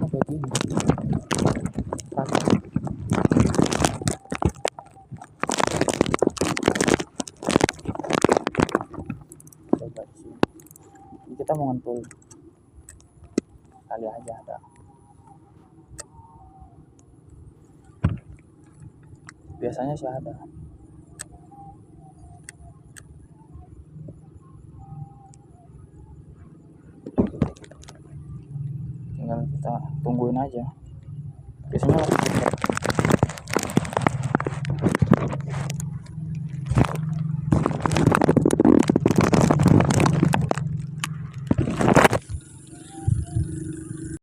kayak gini. Coba di sini. Ini kita mau ngentul. Kali aja ada. Biasanya sih ada. Tinggal kita tungguin aja. Biasanya